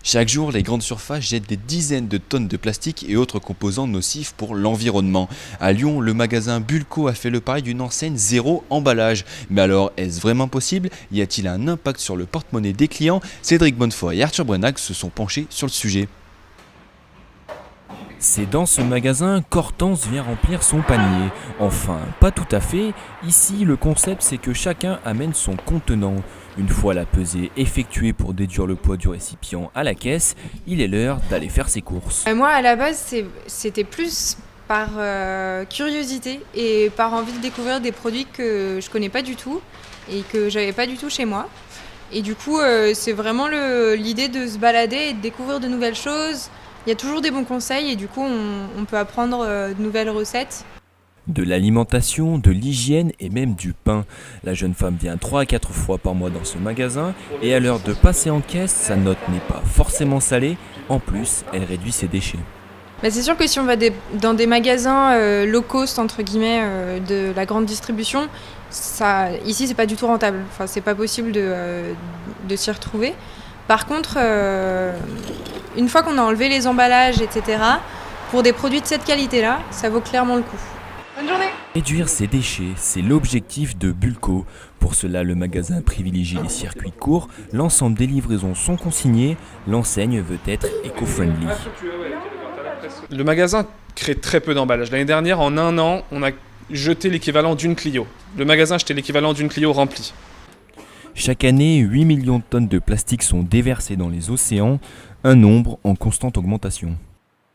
Chaque jour, les grandes surfaces jettent des dizaines de tonnes de plastique et autres composants nocifs pour l'environnement. À Lyon, le magasin Bulco a fait le pari d'une enseigne zéro emballage. Mais alors, est-ce vraiment possible? Y a-t-il un impact sur le porte-monnaie des clients? Cédric Bonnefoy et Arthur Brenac se sont penchés sur le sujet. C'est dans ce magasin qu'Hortense vient remplir son panier. Enfin, pas tout à fait. Ici, le concept, c'est que chacun amène son contenant. Une fois la pesée effectuée pour déduire le poids du récipient à la caisse, il est l'heure d'aller faire ses courses. Moi, à la base, c'était plus par curiosité et par envie de découvrir des produits que je connais pas du tout et que j'avais pas du tout chez moi. Et du coup, c'est vraiment l'idée de se balader et de découvrir de nouvelles choses. Il y a toujours des bons conseils et du coup, on peut apprendre de nouvelles recettes. De l'alimentation, de l'hygiène et même du pain. La jeune femme vient 3 à 4 fois par mois dans ce magasin et à l'heure de passer en caisse, sa note n'est pas forcément salée. En plus, elle réduit ses déchets. C'est sûr que si on va dans des magasins low cost, entre guillemets, de la grande distribution, ici, c'est pas du tout rentable. Enfin, c'est pas possible de s'y retrouver. Par contre, une fois qu'on a enlevé les emballages, etc., pour des produits de cette qualité-là, ça vaut clairement le coup. Bonne journée! Réduire ses déchets, c'est l'objectif de Bulco. Pour cela, le magasin privilégie les circuits courts, l'ensemble des livraisons sont consignées, l'enseigne veut être éco-friendly. Le magasin crée très peu d'emballages. L'année dernière, en un an, on a jeté l'équivalent d'une Clio. Le magasin jetait l'équivalent d'une Clio remplie. Chaque année, 8 millions de tonnes de plastique sont déversées dans les océans, un nombre en constante augmentation.